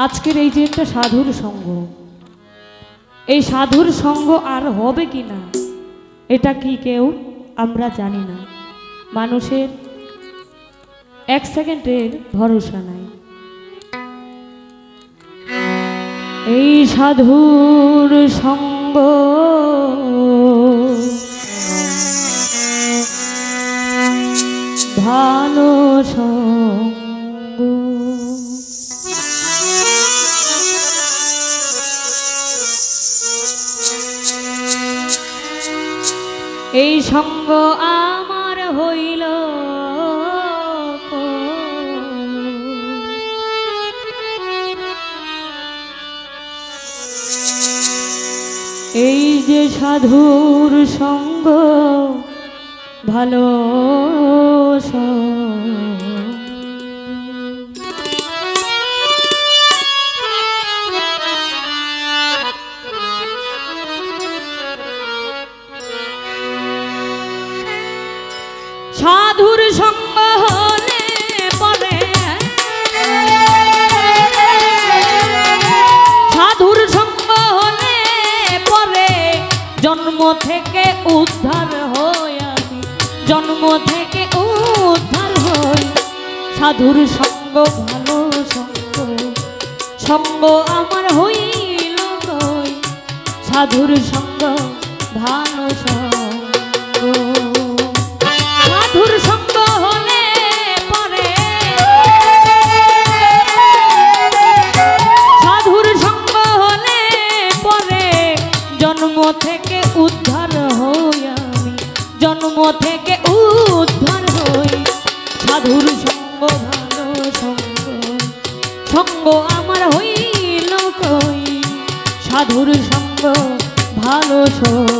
আজকের এই যে একটা সাধুর সঙ্গ, এই সাধুর সঙ্গ আর হবে কি না এটা কি কেউ আমরা জানি না। মানুষের এক সেকেন্ডের ভরসা নাই। এই সাধুর সঙ্গ ভালো সঙ্গ, এই সঙ্গ আমার হইল এই যে সাধুর সঙ্গ ভালো সাধুর সঙ্গ হলে পরে, সাধুর সঙ্গ হলে পরে জন্ম থেকে উদ্ধার হই আমি, জন্ম থেকে উদ্ধার হই। সাধুর সঙ্গ ভালো সঙ্গ, সঙ্গ আমার হইল কই, সাধুর সঙ্গ ভালো সঙ্গ। সাধুর সঙ্গ হলে পরে, সাধুর সঙ্গ হলে পরে জন্ম থেকে উদ্ধার হই আমি, জন্ম থেকে উদ্ধার হই। সাধুর সঙ্গ ভালো সঙ্গ, সঙ্গ আমার হইল কই, সাধুর সঙ্গ ভালো সঙ্গ।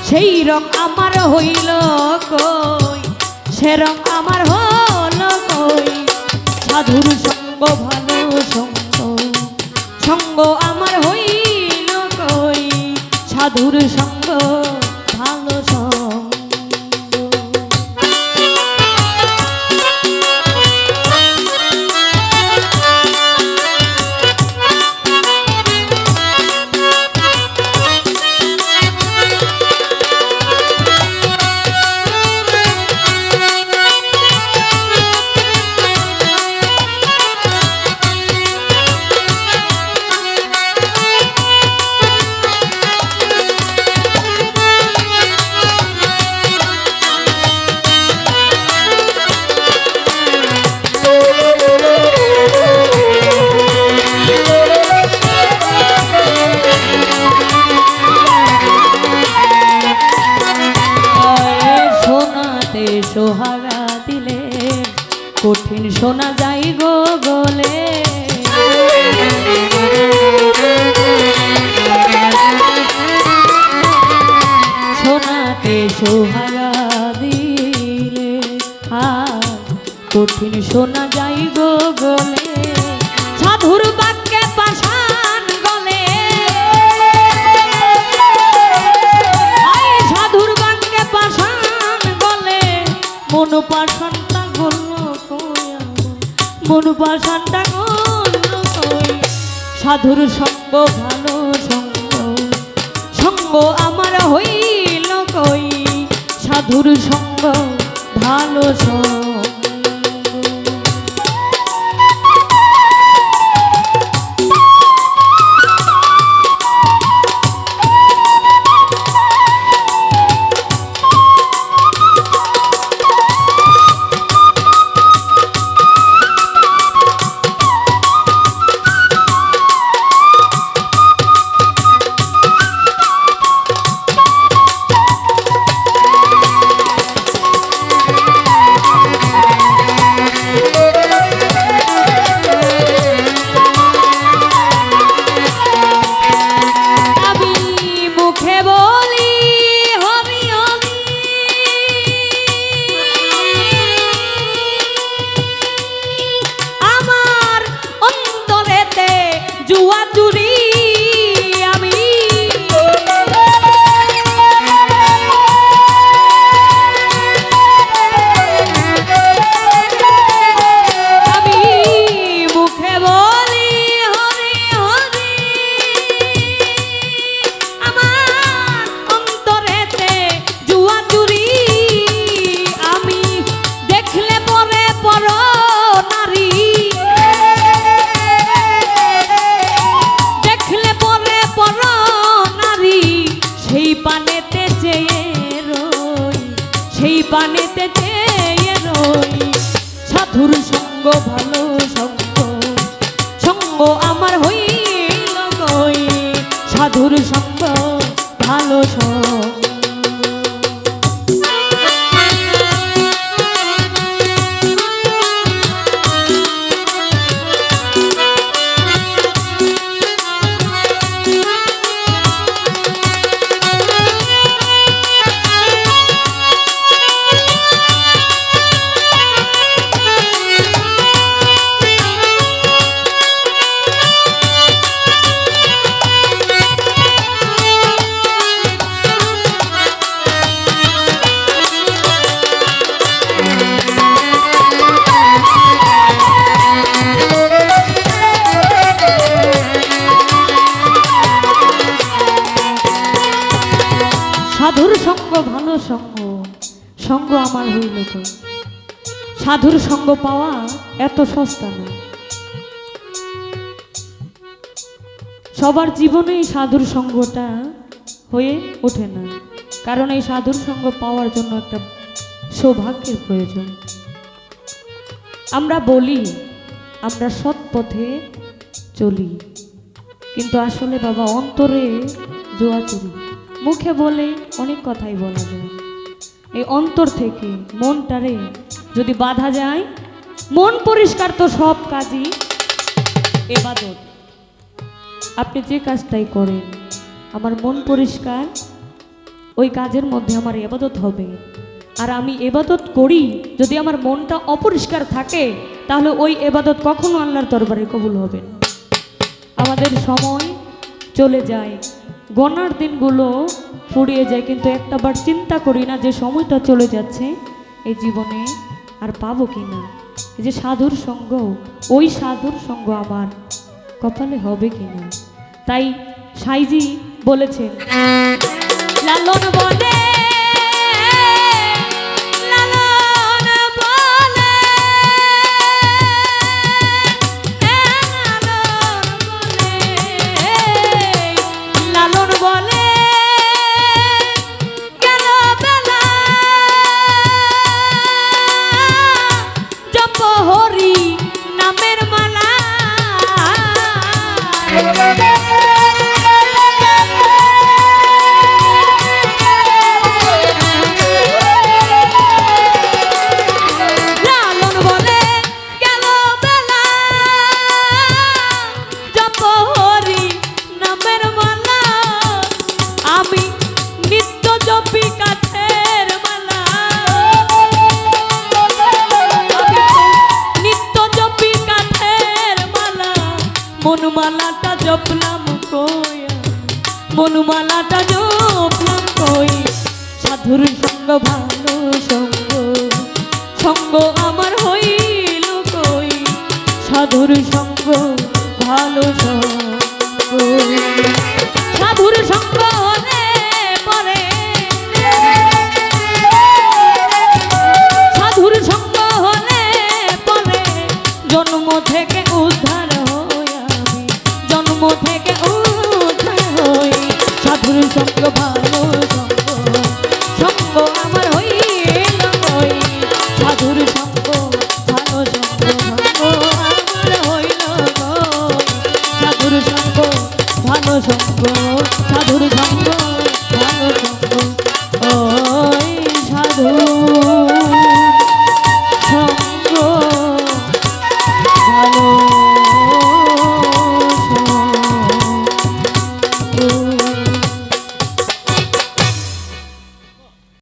সেই রং আমার হইল কই, সে রং আমার হল কই। সাধুর সঙ্গ ভালো সঙ্গ, সঙ্গ আমার হইল কই, সাধুর সঙ্গ ভালো সঙ্গ। সোহাগা দিলে কঠিন শোনা যায় গো গলে, সোনাতে সোহাগা দিলে কঠিন শোনা যাই গো গলে সাধুর বাক্যে পাষাণ গলে সাধুর বাক্যে পাষাণ গলে মন পাষাণটা গল মন পাষাণটা গল সাধুর সঙ্গ ভালো সঙ্গ সঙ্গ আমার হইল কই সাধুর সঙ্গ ভালো সঙ্গ পানেতে চেয়ে রই সাধুর সঙ্গ ভালো সঙ্গ সঙ্গ আমার হইল গই সাধুর সঙ্গ ভালো সঙ্গ সাধুর সঙ্গ ভালো সঙ্গ সঙ্গ আমার হইল কই সাধুর সঙ্গ পাওয়া এত সস্তা না সবার জীবনেই সাধুর সঙ্গটা হয়ে ওঠে না কারণ এই সাধুর সঙ্গ পাওয়ার জন্য একটা সৌভাগ্যের প্রয়োজন আমরা বলি আমরা সৎ পথে চলি কিন্তু আসলে বাবা অন্তরে জোয়া চলি মুখে বলে অনেক কথাই বলা যায় এই অন্তর থেকে মনটারে যদি বাধা যায় মন পরিষ্কার তো সব কাজই ইবাদত আপনি যে কাজটাই করেন আমার মন পরিষ্কার ওই কাজের মধ্যে আমার ইবাদত হবে আর আমি ইবাদত করি যদি আমার মনটা অপরিষ্কার থাকে তাহলে ওই ইবাদত কখনো আল্লাহর দরবারে কবুল হবে না আমাদের সময় চলে যায় গণার দিনগুলো ফুরিয়ে যায় কিন্তু একটাবার চিন্তা করি না যে সময়টা চলে যাচ্ছে এই জীবনে আর পাবো কি না এই যে সাধুর সঙ্গ ওই সাধুর সঙ্গ আমার কপালে হবে কি না তাই সাইজি বলেছেন লালন বলে জপলাম কই বনমালাটা জপলাম কই সাধুর সঙ্গ ভালো সঙ্গ সঙ্গ আমার হইল কই সাধুর সঙ্গ ভালো সঙ্গ সাধুর সঙ্গ হলে পরে সাধুর সঙ্গ হলে পরে জন্ম থেকে উদ্ধার হই আমি জন্ম থেকে উদ্ধার হই সাধুর সঙ্গ ভালো সঙ্গ সঙ্গ আমার